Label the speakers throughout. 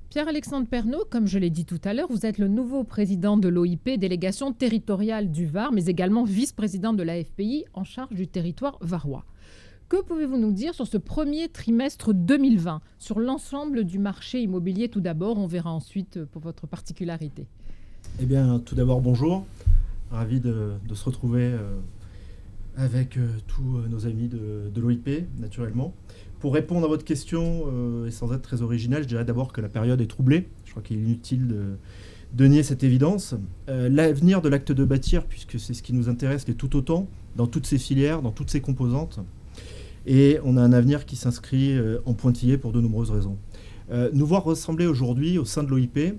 Speaker 1: Pierre-Alexandre Pernaut, comme je l'ai dit tout à l'heure, vous êtes le nouveau président de l'OIP, délégation territoriale du Var, mais également vice-président de la FPI en charge du territoire varois. Que pouvez-vous nous dire sur ce premier trimestre 2020, sur l'ensemble du marché immobilier tout d'abord? On verra ensuite pour votre particularité.
Speaker 2: Eh bien, tout d'abord, bonjour. Ravi de se retrouver avec tous nos amis de l'OIP, naturellement. Pour répondre à votre question, et sans être très original, je dirais d'abord que la période est troublée. Je crois qu'il est inutile de nier cette évidence. L'avenir de l'acte de bâtir, puisque c'est ce qui nous intéresse, l'est tout autant, dans toutes ses filières, dans toutes ses composantes. Et on a un avenir qui s'inscrit en pointillé pour de nombreuses raisons. Nous voir ressembler aujourd'hui au sein de l'OIP,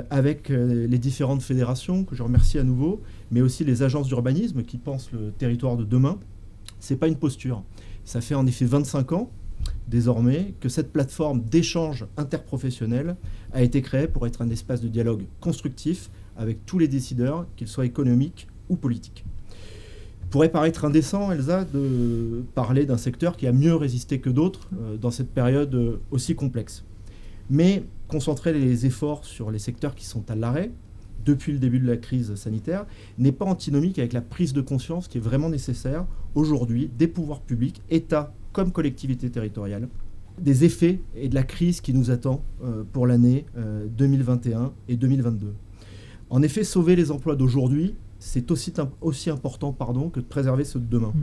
Speaker 2: avec les différentes fédérations, que je remercie à nouveau, mais aussi les agences d'urbanisme qui pensent le territoire de demain, c'est pas une posture. Ça fait en effet 25 ans, désormais, que cette plateforme d'échange interprofessionnel a été créée pour être un espace de dialogue constructif avec tous les décideurs, qu'ils soient économiques ou politiques. Il pourrait paraître indécent, Elsa, de parler d'un secteur qui a mieux résisté que d'autres dans cette période aussi complexe. Mais concentrer les efforts sur les secteurs qui sont à l'arrêt depuis le début de la crise sanitaire n'est pas antinomique avec la prise de conscience qui est vraiment nécessaire aujourd'hui des pouvoirs publics, État comme collectivités territoriales, des effets et de la crise qui nous attend pour l'année 2021 et 2022. En effet, sauver les emplois d'aujourd'hui, c'est aussi important que de préserver ceux de demain.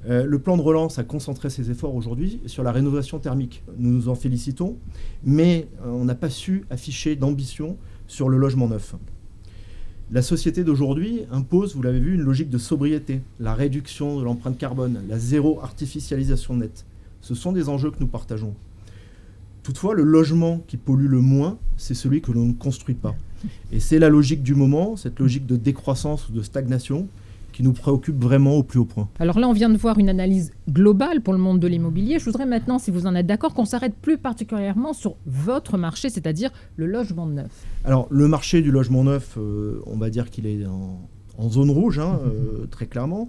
Speaker 2: Le plan de relance a concentré ses efforts aujourd'hui sur la rénovation thermique. Nous nous en félicitons, mais on n'a pas su afficher d'ambition sur le logement neuf. La société d'aujourd'hui impose, vous l'avez vu, une logique de sobriété, la réduction de l'empreinte carbone, la zéro artificialisation nette. Ce sont des enjeux que nous partageons. Toutefois, le logement qui pollue le moins, c'est celui que l'on ne construit pas. Et c'est la logique du moment, cette logique de décroissance ou de stagnation, qui nous préoccupe vraiment au plus haut point.
Speaker 1: Alors là, on vient de voir une analyse globale pour le monde de l'immobilier. Je voudrais maintenant, si vous en êtes d'accord, qu'on s'arrête plus particulièrement sur votre marché, c'est-à-dire le logement neuf.
Speaker 2: Alors, le marché du logement neuf, on va dire qu'il est en zone rouge, très clairement.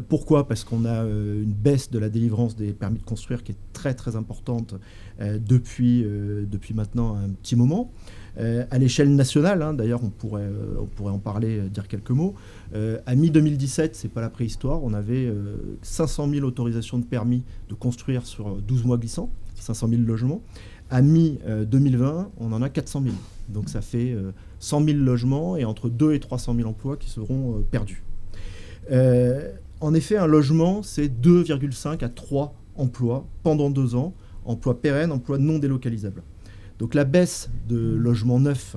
Speaker 2: Pourquoi ? Parce qu'on a une baisse de la délivrance des permis de construire qui est très très importante depuis maintenant un petit moment. À l'échelle nationale, d'ailleurs, on pourrait en parler, dire quelques mots. À mi-2017, c'est pas la préhistoire, on avait 500 000 autorisations de permis de construire sur 12 mois glissants, 500 000 logements. À mi-2020, on en a 400 000. Donc ça fait 100 000 logements et entre 2 et 300 000 emplois qui seront perdus. En effet, un logement, c'est 2,5 à 3 emplois pendant 2 ans, emplois pérennes, emplois non délocalisables. Donc la baisse de logements neufs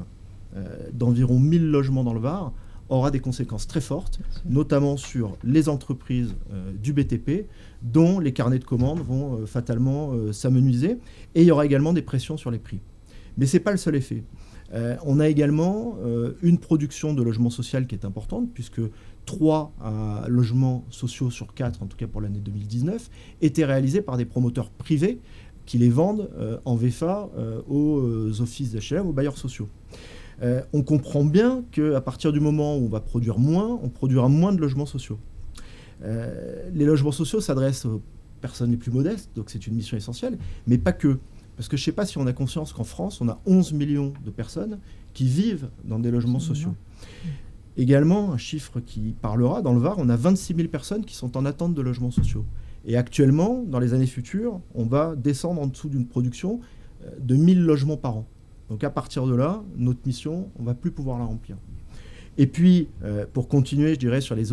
Speaker 2: d'environ 1000 logements dans le Var aura des conséquences très fortes, notamment sur les entreprises du BTP, dont les carnets de commandes vont fatalement s'amenuiser. Et il y aura également des pressions sur les prix. Mais ce n'est pas le seul effet. On a également une production de logements sociaux qui est importante, puisque 3 logements sociaux sur 4, en tout cas pour l'année 2019, étaient réalisés par des promoteurs privés qui les vendent en VFA aux offices d'HLM, aux bailleurs sociaux. On comprend bien qu'à partir du moment où on va produire moins, on produira moins de logements sociaux. Les logements sociaux s'adressent aux personnes les plus modestes, donc c'est une mission essentielle, mais pas que. Parce que je ne sais pas si on a conscience qu'en France, on a 11 millions de personnes qui vivent dans des logements sociaux. Également, un chiffre qui parlera, dans le Var, on a 26 000 personnes qui sont en attente de logements sociaux. Et actuellement, dans les années futures, on va descendre en dessous d'une production de 1000 logements par an. Donc à partir de là, notre mission, on ne va plus pouvoir la remplir. Et puis, pour continuer, je dirais, sur les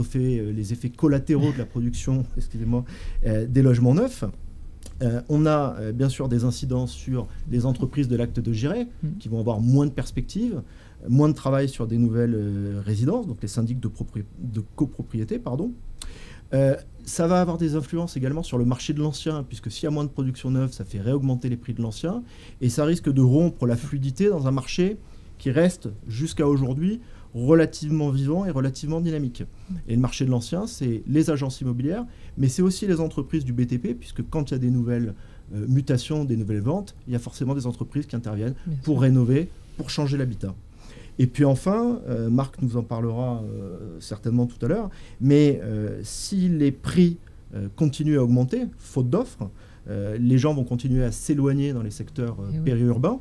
Speaker 2: effets collatéraux de la production des logements neufs, on a bien sûr des incidences sur les entreprises de l'acte de Giray, qui vont avoir moins de perspectives, moins de travail sur des nouvelles résidences, donc les syndics de copropriété, pardon. Ça va avoir des influences également sur le marché de l'ancien, puisque s'il y a moins de production neuve, ça fait réaugmenter les prix de l'ancien, et ça risque de rompre la fluidité dans un marché qui reste, jusqu'à aujourd'hui, relativement vivant et relativement dynamique. Et le marché de l'ancien, c'est les agences immobilières, mais c'est aussi les entreprises du BTP, puisque quand il y a des nouvelles mutations, des nouvelles ventes, il y a forcément des entreprises qui interviennent pour rénover, pour changer l'habitat. Et puis enfin, Marc nous en parlera certainement tout à l'heure, mais si les prix continuent à augmenter, faute d'offres, les gens vont continuer à s'éloigner dans les secteurs
Speaker 1: oui.
Speaker 2: périurbains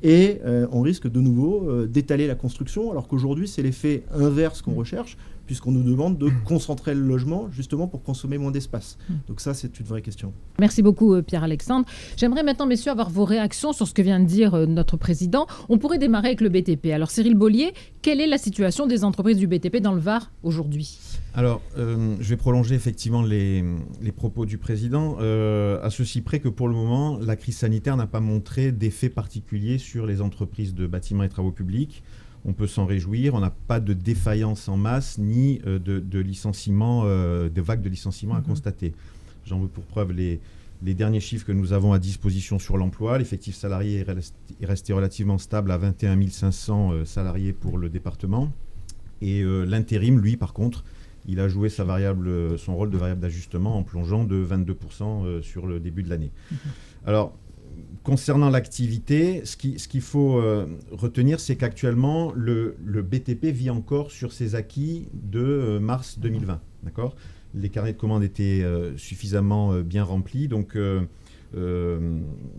Speaker 2: et on risque de nouveau d'étaler la construction, alors qu'aujourd'hui, c'est l'effet inverse qu'on recherche, puisqu'on nous demande de concentrer le logement justement pour consommer moins d'espace. Donc ça, c'est une vraie question.
Speaker 1: Merci beaucoup Pierre-Alexandre. J'aimerais maintenant, messieurs, avoir vos réactions sur ce que vient de dire notre président. On pourrait démarrer avec le BTP. Alors Cyril Bollier, quelle est la situation des entreprises du BTP dans le Var aujourd'hui ?
Speaker 3: Alors, je vais prolonger effectivement les propos du président, à ceci près que pour le moment, la crise sanitaire n'a pas montré d'effet particulier sur les entreprises de bâtiments et travaux publics. On peut s'en réjouir, on n'a pas de défaillance en masse ni de licenciements, de vagues de licenciements à constater. J'en veux pour preuve les derniers chiffres que nous avons à disposition sur l'emploi. L'effectif salarié est resté relativement stable à 21 500 salariés pour le département. Et l'intérim, lui, par contre, il a joué son rôle de variable d'ajustement en plongeant de 22% sur le début de l'année. Alors, concernant l'activité, ce qu'il faut retenir, c'est qu'actuellement, le BTP vit encore sur ses acquis de mars 2020. D'accord ? Les carnets de commandes étaient suffisamment bien remplis, donc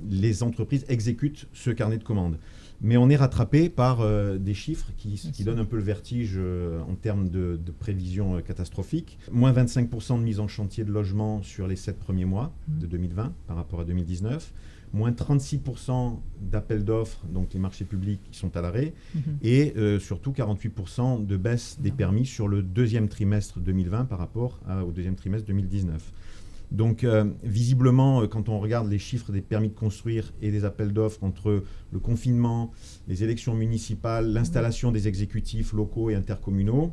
Speaker 3: les entreprises exécutent ce carnet de commandes. Mais on est rattrapé par des chiffres qui donnent un peu le vertige en termes de prévisions catastrophiques. Moins 25% de mise en chantier de logements sur les 7 premiers mois de 2020 par rapport à 2019. Moins 36% d'appels d'offres, donc les marchés publics qui sont à l'arrêt. Et surtout 48% de baisse des permis sur le deuxième trimestre 2020 par rapport au deuxième trimestre 2019. Donc, visiblement, quand on regarde les chiffres des permis de construire et des appels d'offres entre le confinement, les élections municipales, l'installation des exécutifs locaux et intercommunaux,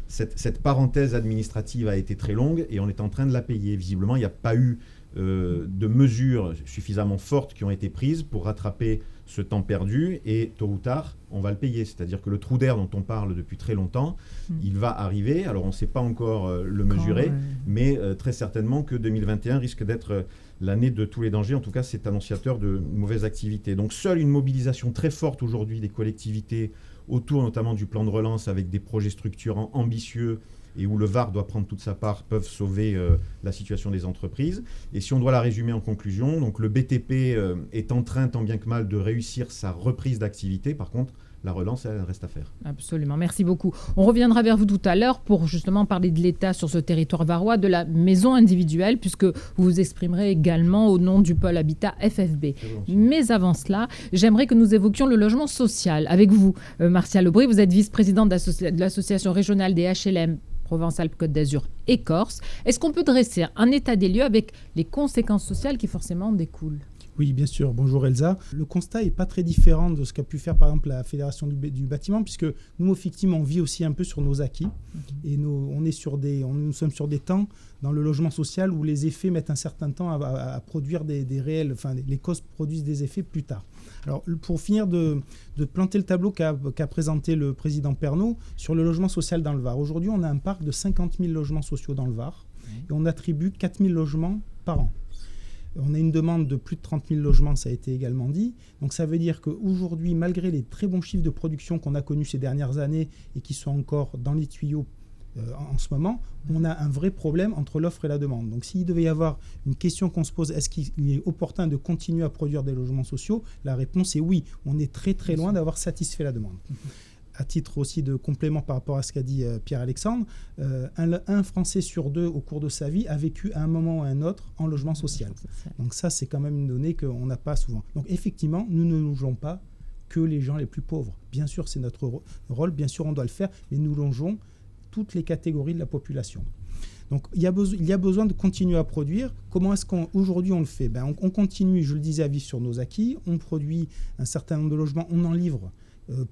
Speaker 3: cette parenthèse administrative a été très longue et on est en train de la payer. Visiblement, il n'y a pas eu de mesures suffisamment fortes qui ont été prises pour rattraper ce temps perdu et tôt ou tard, on va le payer. C'est-à-dire que le trou d'air dont on parle depuis très longtemps, il va arriver. Alors, on ne sait pas encore le mesurer, mais très certainement que 2021 risque d'être l'année de tous les dangers. En tout cas, c'est annonciateur de mauvaises activités. Donc, seule une mobilisation très forte aujourd'hui des collectivités autour notamment du plan de relance avec des projets structurants ambitieux et où le VAR doit prendre toute sa part, peuvent sauver la situation des entreprises. Et si on doit la résumer en conclusion, donc le BTP est en train, tant bien que mal, de réussir sa reprise d'activité. Par contre, la relance, elle reste à faire.
Speaker 1: Absolument, merci beaucoup. On reviendra vers vous tout à l'heure pour justement parler de l'État sur ce territoire varois, de la maison individuelle, puisque vous vous exprimerez également au nom du pôle Habitat FFB. Mais avant cela, j'aimerais que nous évoquions le logement social. Avec vous, Martial Aubry, vous êtes vice-présidente de l'association régionale des HLM Provence-Alpes-Côte d'Azur et Corse. Est-ce qu'on peut dresser un état des lieux avec les conséquences sociales qui forcément en découlent ?
Speaker 4: Oui, bien sûr. Bonjour Elsa. Le constat n'est pas très différent de ce qu'a pu faire par exemple la Fédération du bâtiment, puisque nous, effectivement, on vit aussi un peu sur nos acquis. Et nous sommes sur des temps dans le logement social où les effets mettent un certain temps à produire des réels, enfin les causes produisent des effets plus tard. Alors pour finir de planter le tableau qu'a présenté le président Pernaut sur le logement social dans le Var. Aujourd'hui, on a un parc de 50 000 logements sociaux dans le Var et on attribue 4 000 logements par an. On a une demande de plus de 30 000 logements, ça a été également dit. Donc ça veut dire qu'aujourd'hui, malgré les très bons chiffres de production qu'on a connus ces dernières années et qui sont encore dans les tuyaux en ce moment, on a un vrai problème entre l'offre et la demande. Donc s'il devait y avoir une question qu'on se pose, est-ce qu'il est opportun de continuer à produire des logements sociaux ? La réponse est oui. On est très très loin d'avoir satisfait la demande. À titre aussi de complément par rapport à ce qu'a dit Pierre-Alexandre, un Français sur deux au cours de sa vie a vécu à un moment ou à un autre en logement social. Donc ça, c'est quand même une donnée qu'on n'a pas souvent. Donc effectivement, nous ne logeons pas que les gens les plus pauvres. Bien sûr, c'est notre rôle, bien sûr, on doit le faire, mais nous logeons toutes les catégories de la population. Donc il y a besoin de continuer à produire. Comment est-ce qu'aujourd'hui on le fait ? On continue, je le disais, à vivre sur nos acquis. On produit un certain nombre de logements, on en livre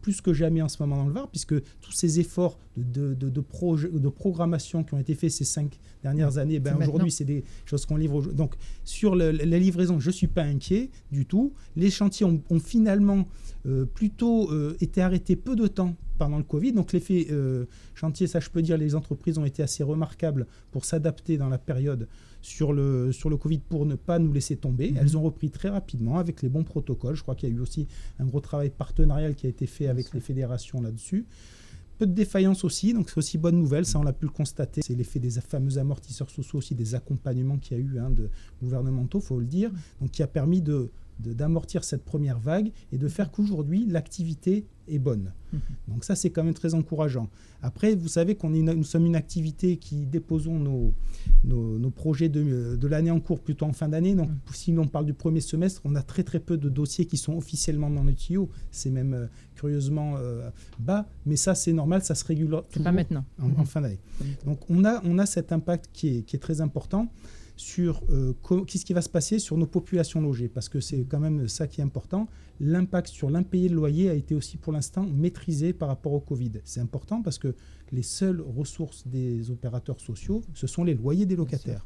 Speaker 4: plus que jamais en ce moment dans le Var, puisque tous ces efforts de programmation qui ont été faits ces 5 dernières années, aujourd'hui, c'est des choses qu'on livre. Donc, sur la livraison, je ne suis pas inquiet du tout. Les chantiers ont finalement plutôt été arrêtés peu de temps pendant le Covid. Donc, l'effet chantier, ça je peux dire, les entreprises ont été assez remarquables pour s'adapter dans la période sur le Covid pour ne pas nous laisser tomber. Elles ont repris très rapidement avec les bons protocoles. Je crois qu'il y a eu aussi un gros travail partenarial qui a été fait avec les fédérations là-dessus. Peu de défaillances aussi, donc c'est aussi bonne nouvelle, ça on l'a pu le constater. C'est l'effet des fameux amortisseurs sociaux aussi, des accompagnements qu'il y a eu de gouvernementaux, il faut le dire, donc qui a permis d'amortir cette première vague et de faire qu'aujourd'hui l'activité est bonne. Donc ça c'est quand même très encourageant. Après vous savez nous sommes une activité qui déposons nos projets de l'année en cours plutôt en fin d'année. Donc si on parle du premier semestre, on a très très peu de dossiers qui sont officiellement dans le tuyau. C'est même curieusement bas, mais ça c'est normal, ça se régule toujours
Speaker 1: pas maintenant.
Speaker 4: En fin d'année. Donc on a cet impact qui est très important sur qu'est-ce qui va se passer sur nos populations logées, parce que c'est quand même ça qui est important. L'impact sur l'impayé de loyer a été aussi pour l'instant maîtrisé par rapport au Covid. C'est important parce que les seules ressources des opérateurs sociaux, ce sont les loyers des locataires.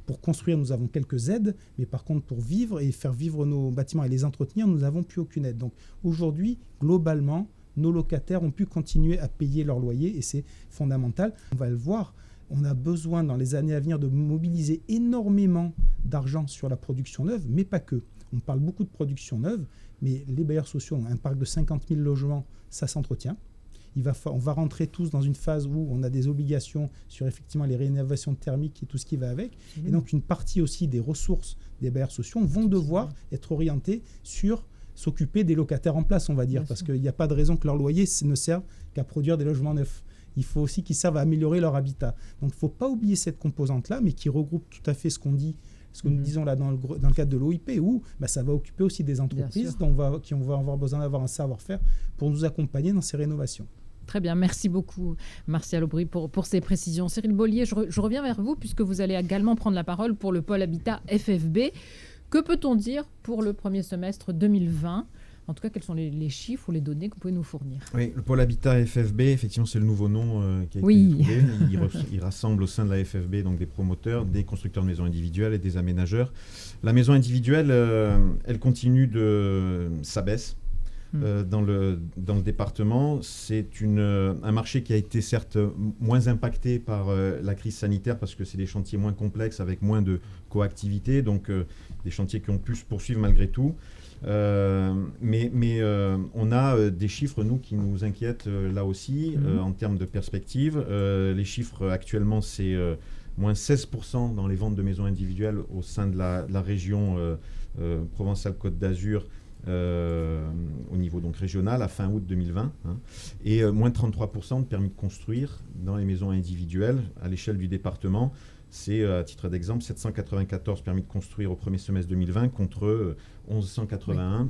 Speaker 4: Pour construire, nous avons quelques aides, mais par contre pour vivre et faire vivre nos bâtiments et les entretenir, nous n'avons plus aucune aide. Donc aujourd'hui, globalement, nos locataires ont pu continuer à payer leur loyer et c'est fondamental. On va le voir. On a besoin dans les années à venir de mobiliser énormément d'argent sur la production neuve, mais pas que. On parle beaucoup de production neuve, mais les bailleurs sociaux ont un parc de 50 000 logements, ça s'entretient. On va rentrer tous dans une phase où on a des obligations sur effectivement les rénovations thermiques et tout ce qui va avec. Et donc une partie aussi des ressources des bailleurs sociaux vont devoir être orientées sur s'occuper des locataires en place, on va dire, parce qu'il n'y a pas de raison que leur loyer ne serve qu'à produire des logements neufs. Il faut aussi qu'ils servent à améliorer leur habitat. Donc il ne faut pas oublier cette composante-là, mais qui regroupe tout à fait ce qu'on dit, ce que nous disons là dans le cadre de l'OIP, où ça va occuper aussi des entreprises qui vont avoir besoin d'avoir un savoir-faire pour nous accompagner dans ces rénovations.
Speaker 1: Très bien, merci beaucoup Martial Aubry pour ces précisions. Cyril Bollier, je reviens vers vous puisque vous allez également prendre la parole pour le pôle habitat FFB. Que peut-on dire pour le premier semestre 2020 ? En tout cas, quels sont les chiffres ou les données que vous pouvez nous fournir ?
Speaker 3: Oui, le pôle habitat FFB, effectivement, c'est le nouveau nom qui a été trouvé. Il rassemble au sein de la FFB donc des promoteurs, des constructeurs de maisons individuelles et des aménageurs. La maison individuelle, elle continue sa baisse. Dans le département, c'est un marché qui a été certes moins impacté par la crise sanitaire parce que c'est des chantiers moins complexes avec moins de coactivité, donc des chantiers qui ont pu se poursuivre malgré tout. Mais on a des chiffres, nous, qui nous inquiètent là aussi en termes de perspective. Les chiffres actuellement, c'est moins 16% dans les ventes de maisons individuelles au sein de la région Provence-Alpes-Côte d'Azur au niveau donc régional à fin août 2020 et moins 33% de permis de construire dans les maisons individuelles à l'échelle du département. C'est, à titre d'exemple, 794 permis de construire au premier semestre 2020 contre 1181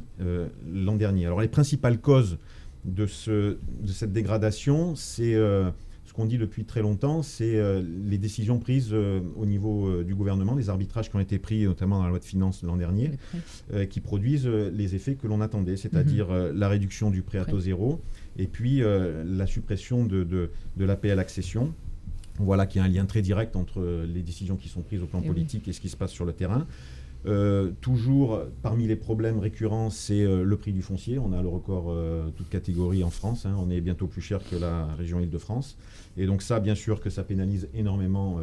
Speaker 3: l'an dernier. Alors les principales causes de cette dégradation, c'est ce qu'on dit depuis très longtemps, c'est les décisions prises au niveau du gouvernement, les arbitrages qui ont été pris notamment dans la loi de finances l'an dernier, qui produisent les effets que l'on attendait, c'est-à-dire la réduction du prêt à taux zéro et puis la suppression de l'APL accession. Voilà qu'il y a un lien très direct entre les décisions qui sont prises au plan politique et ce qui se passe sur le terrain. Toujours, parmi les problèmes récurrents, c'est le prix du foncier. On a le record toute catégorie en France. On est bientôt plus cher que la région Île-de-France. Et donc ça, bien sûr que ça pénalise énormément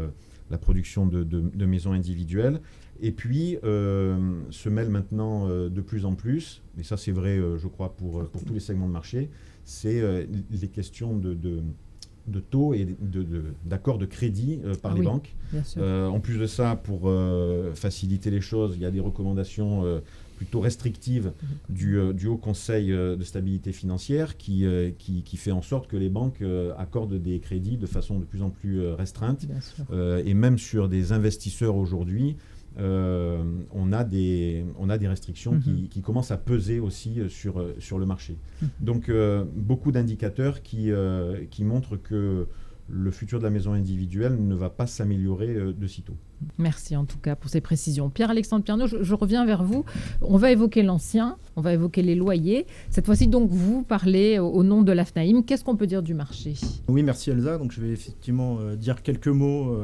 Speaker 3: la production de maisons individuelles. Et puis, se mêle maintenant de plus en plus, et ça c'est vrai, je crois, pour tous les segments de marché, c'est les questions de taux et d'accords de crédit par les banques. En plus de ça, pour faciliter les choses, il y a des recommandations plutôt restrictives du Haut Conseil de stabilité financière qui fait en sorte que les banques accordent des crédits de façon de plus en plus restreinte. Et même sur des investisseurs aujourd'hui, on a des restrictions qui commencent à peser aussi sur le marché. Donc beaucoup d'indicateurs qui montrent que le futur de la maison individuelle ne va pas s'améliorer de sitôt.
Speaker 1: Merci en tout cas pour ces précisions. Pierre-Alexandre Piernot, je reviens vers vous. On va évoquer l'ancien, on va évoquer les loyers. Cette fois-ci, donc, vous parlez au nom de l'AFNAIM. Qu'est-ce qu'on peut dire du marché ?
Speaker 2: Oui, merci Elsa. Donc, je vais effectivement dire quelques mots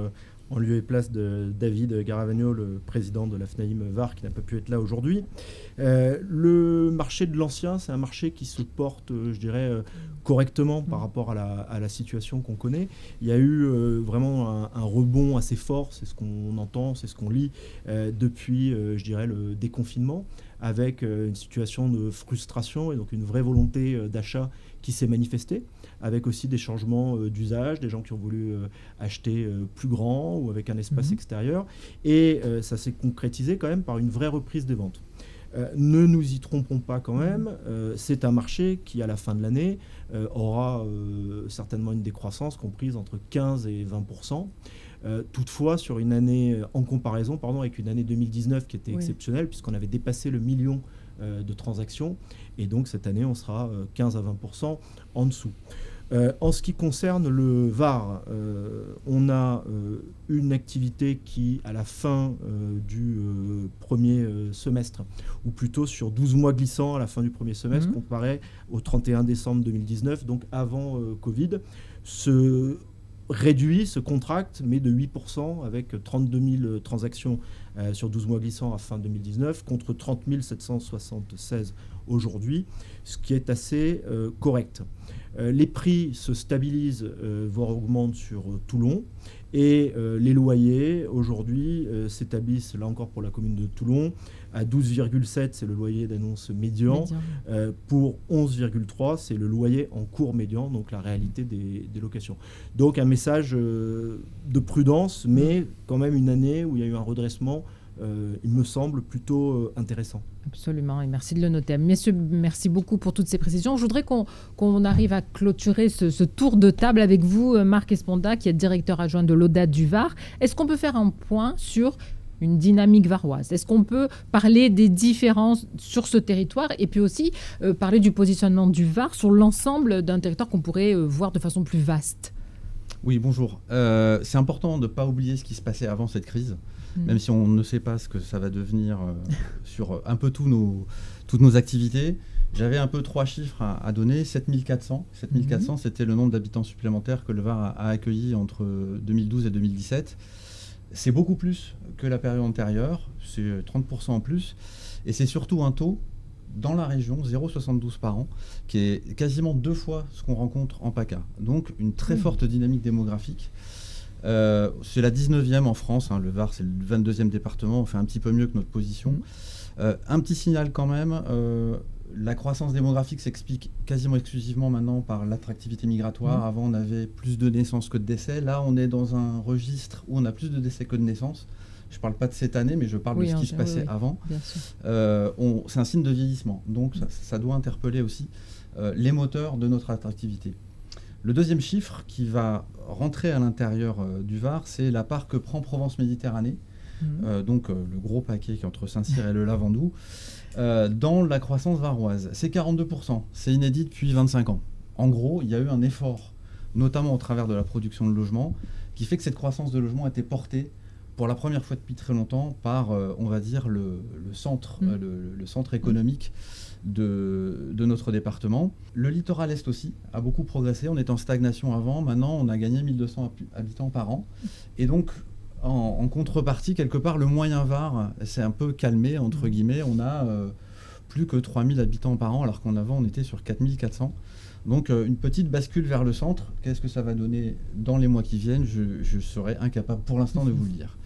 Speaker 2: en lieu et place de David Garavagno, le président de l'AFNAIM Var, qui n'a pas pu être là aujourd'hui. Le marché de l'ancien, c'est un marché qui se porte, je dirais, correctement par rapport à la situation qu'on connaît. Il y a eu vraiment un rebond assez fort, c'est ce qu'on entend, c'est ce qu'on lit depuis, je dirais, le déconfinement, avec une situation de frustration et donc une vraie volonté d'achat qui s'est manifestée, avec aussi des changements d'usage, des gens qui ont voulu acheter plus grand ou avec un espace extérieur. Et ça s'est concrétisé quand même par une vraie reprise des ventes. Ne nous y trompons pas quand même, c'est un marché qui, à la fin de l'année, aura certainement une décroissance comprise entre 15 et 20%. Toutefois, sur une année, en comparaison avec une année 2019 qui était exceptionnelle, puisqu'on avait dépassé le million de transactions, et donc cette année, on sera 15 à 20% en dessous. En ce qui concerne le VAR, on a une activité qui, à la fin du premier semestre, ou plutôt sur 12 mois glissants à la fin du premier semestre, comparé au 31 décembre 2019, donc avant Covid, se réduit, se contracte, mais de 8%, avec 32 000 transactions sur 12 mois glissants à fin 2019, contre 30 776 aujourd'hui, ce qui est assez correct. Les prix se stabilisent, voire augmentent sur Toulon, et les loyers, aujourd'hui, s'établissent, là encore pour la commune de Toulon, à 12,7, c'est le loyer d'annonce médian. Pour 11,3, c'est le loyer en cours médian, donc la réalité des locations. Donc un message de prudence, mais quand même une année où il y a eu un redressement, il me semble plutôt intéressant.
Speaker 1: Absolument, et merci de le noter. Messieurs, merci beaucoup pour toutes ces précisions. Je voudrais qu'on arrive à clôturer ce tour de table avec vous, Marc Esponda, qui est directeur adjoint de l'ODA du Var. Est-ce qu'on peut faire un point sur une dynamique varoise? Est-ce qu'on peut parler des différences sur ce territoire et puis aussi parler du positionnement du Var sur l'ensemble d'un territoire qu'on pourrait voir de façon plus vaste?
Speaker 5: Oui, bonjour. C'est important de ne pas oublier ce qui se passait avant cette crise. Même si on ne sait pas ce que ça va devenir sur un peu toutes nos activités. J'avais un peu 3 chiffres à donner. 7400. 7400, c'était le nombre d'habitants supplémentaires que le Var a accueilli entre 2012 et 2017. C'est beaucoup plus que la période antérieure. C'est 30% en plus. Et c'est surtout un taux dans la région, 0,72 par an, qui est quasiment 2 fois ce qu'on rencontre en PACA. Donc une très forte dynamique démographique. C'est la 19e en France, le Var c'est le 22e département, on fait un petit peu mieux que notre position. Un petit signal quand même, la croissance démographique s'explique quasiment exclusivement maintenant par l'attractivité migratoire. Avant on avait plus de naissances que de décès, là on est dans un registre où on a plus de décès que de naissances. Je ne parle pas de cette année, mais je parle de ce qui se passait avant. C'est un signe de vieillissement, donc ça doit interpeller aussi les moteurs de notre attractivité. Le deuxième chiffre qui va rentrer à l'intérieur du Var, c'est la part que prend Provence-Méditerranée, donc le gros paquet qui est entre Saint-Cyr et le Lavandou, dans la croissance varoise. C'est 42%, c'est inédit depuis 25 ans. En gros, il y a eu un effort, notamment au travers de la production de logements, qui fait que cette croissance de logements a été portée pour la première fois depuis très longtemps par, on va dire, le centre économique de notre département. Le littoral est aussi a beaucoup progressé. On était en stagnation avant. Maintenant, on a gagné 1200 habitants par an. Et donc, en contrepartie, quelque part, le moyen Var s'est un peu calmé, entre guillemets. On a plus que 3000 habitants par an, alors qu'avant, on était sur 4400. Donc, une petite bascule vers le centre. Qu'est-ce que ça va donner dans les mois qui viennent? Je serais incapable pour l'instant de vous le dire.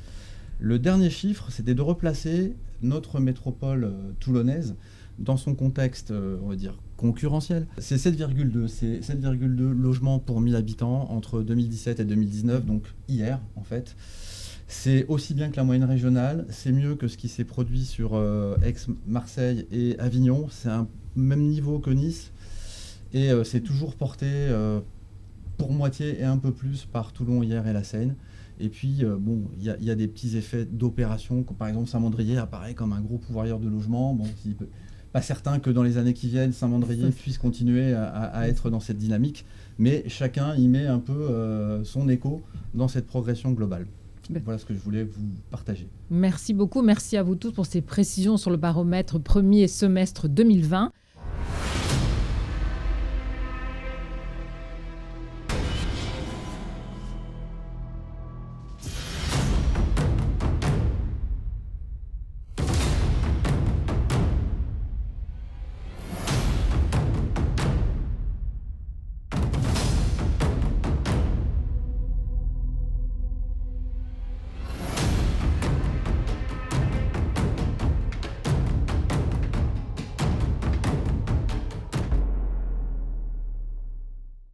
Speaker 5: Le dernier chiffre, c'était de replacer notre métropole toulonnaise dans son contexte, on va dire, concurrentiel. C'est 7,2. C'est 7,2 logements pour 1000 habitants entre 2017 et 2019, donc hier, en fait. C'est aussi bien que la moyenne régionale, c'est mieux que ce qui s'est produit sur Aix, Marseille et Avignon. C'est un même niveau que Nice. Et c'est toujours porté pour moitié et un peu plus par Toulon hier et la Seine. Et puis, il y a des petits effets d'opération, comme par exemple Saint-Mandrier apparaît comme un gros pourvoyeur de logement. Pas certain que dans les années qui viennent, Saint-Mandrier puisse continuer à être dans cette dynamique, mais chacun y met un peu son écho dans cette progression globale. Voilà ce que je voulais vous partager.
Speaker 1: Merci beaucoup, merci à vous tous pour ces précisions sur le baromètre premier semestre 2020.